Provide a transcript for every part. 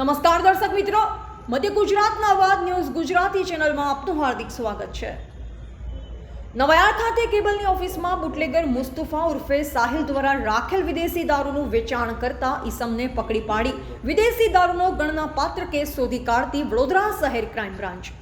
નમસ્કાર દર્શક મિત્રો, મધ્ય ગુજરાતના અવાજ ન્યૂઝ ગુજરાતી ચેનલમાં આપનું હાર્દિક સ્વાગત છે। નવાયાર ખાતે કેબલની ઓફિસમાં બુટલેગર મુસ્તુફા ઉર્ફે સાહિલ દ્વારા રાખેલ વિદેશી દારૂનું વેચાણ કરતા ઈસમને પકડી પાડી વિદેશી દારૂનો ગણનાપાત્ર કેસ શોધી કાઢતી વડોદરા શહેર ક્રાઇમ બ્રાન્ચ।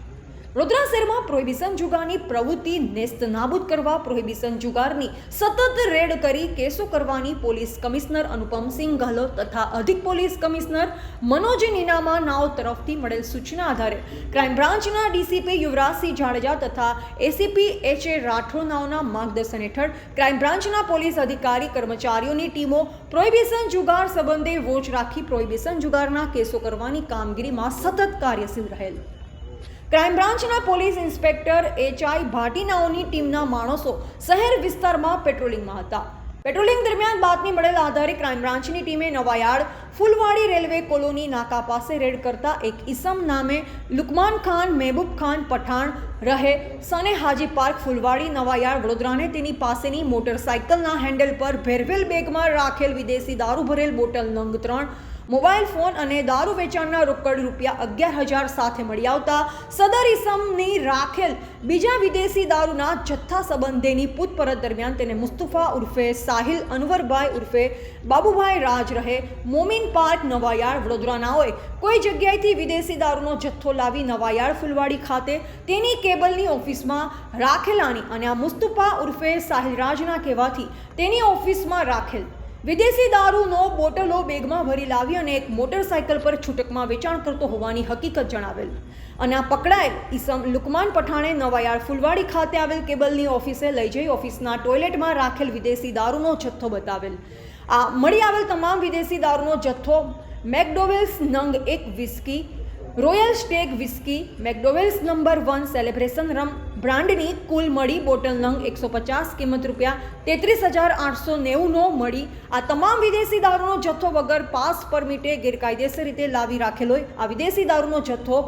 વડોદરા શહેરમાં પ્રોહિબિશન જુગારની પ્રવૃત્તિ નેસ્ત નાબૂદ કરવા પ્રોહિબિશન જુગારની સતત રેડ કરી કેસો કરવાની પોલીસ કમિશનર અનુપમસિંહ ગહલોત તથા અધિક પોલીસ કમિશનર મનોજ નીનામા નાઓ તરફથી મળેલ સૂચના આધારે ક્રાઇમ બ્રાન્ચના ડીસીપી યુવરાજસિંહ જાડેજા તથા એસીપી એચ.એ. રાઠોડ નાઓના માર્ગદર્શન હેઠળ ક્રાઇમ બ્રાન્ચના પોલીસ અધિકારી કર્મચારીઓની ટીમો પ્રોહિબિશન જુગાર સંબંધે વોચ રાખી પ્રોહિબિશન જુગારના કેસો કરવાની કામગીરીમાં સતત કાર્યશીલ રહેલ। ક્રાઇમ બ્રાન્ચના પોલીસ ઇન્સ્પેક્ટર એચ.આઈ. ભાટીનાઓની ટીમના માણસો શહેર વિસ્તારમાં પેટ્રોલિંગમાં હતા। પેટ્રોલિંગ દરમિયાન બાતમી મળેલ આધારે ક્રાઇમ બ્રાન્ચની ટીમે નવાયાર્ડ ફૂલવાડી રેલવે કોલોની નાકા પાસે રેડ કરતા એક ઈસમ નામે લુકમાન ખાન મહેબૂબ ખાન પઠાણ રહે સને હાજી પાર્ક ફૂલવાડી નવાયાર્ડ વડોદરાને તેની પાસેની મોટરસાઇકલના હેન્ડલ પર ભેરવેલ બેગમાં રાખેલ વિદેશી દારૂ ભરેલ બોટલ નંગ 3 મોબાઈલ ફોન અને દારૂ વેચાણના રોકડ રૂપિયા 11,000 સાથે મળી આવતા સદર ઈસમની રાખેલ બીજા વિદેશી દારૂના જથ્થા સંબંધેની પૂછપરછ દરમિયાન તેને મુસ્તુફા ઉર્ફે સાહિલ અનવરભાઈ ઉર્ફે બાબુભાઈ રાજ રહે મોમીન પાર્ક નવાયાર્ડ વડોદરાનાઓએ કોઈ જગ્યાએથી વિદેશી દારૂનો જથ્થો લાવી નવાયાર્ડ ફૂલવાડી ખાતે તેની કેબલની ઓફિસમાં રાખેલાની અને આ મુસ્તુફા ઉર્ફે સાહિલ રાજના કહેવાથી તેની ઓફિસમાં રાખેલ વિદેશી દારૂનો બોટલો બેગમાં ભરી લાવી અને એક મોટરસાઇકલ પર છૂટકમાં વેચાણ કરતો હોવાની હકીકત જણાવેલ અને આ પકડાયેલ ઈસમ લુકમાન પઠાણે નવાયાર્ડ ફૂલવાડી ખાતે આવેલ કેબલની ઓફિસે લઈ જઈ ઓફિસના ટોયલેટમાં રાખેલ વિદેશી દારૂનો જથ્થો બતાવેલ। આ મળી આવેલ તમામ વિદેશી દારૂનો જથ્થો મેકડોવેલ્સ નંગ 1 whisky, royal stag whisky, McDowell's number 1 celebration rum બ્રાન્ડની કુલ મળી બોટલ નંગ 150 કિંમત રૂપિયા 33,890નો મળી આ તમામ વિદેશી દારૂનો જથ્થો વગર પાસ પરમિટે ગેરકાયદેસર રીતે લાવી રાખેલો આ વિદેશી દારૂનો જથ્થો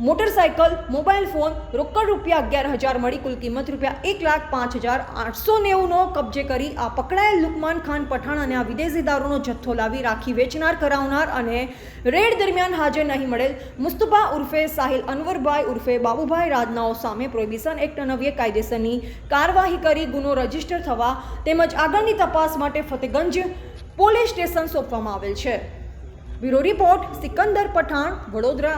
મોટરસાઇકલ, મોબાઈલ ફોન, રોકડ રૂપિયા 11,000 મળી કુલ કિંમત રૂપિયા 1,05,890નો કબજે કરી આ પકડાયેલ લુકમાન ખાન પઠાણ અને આ વિદેશી દારૂનો જથ્થો લાવી રાખી વેચનાર કરાવનાર અને રેડ દરમિયાન હાજર નહીં મળેલ મુસ્તુફા ઉર્ફે સાહિલ અનવરભાઈ ઉર્ફે બાબુભાઈ રાજનાઓ સામે પ્રોહિબિશન એક્ટ અન્વયે કાયદેસરની કાર્યવાહી કરી ગુનો રજીસ્ટર થવા તેમજ આગળની તપાસ માટે ફતેગંજ પોલીસ સ્ટેશન સોંપવામાં આવેલ છે। Bureau report Sikandar Pathan, Vadodara.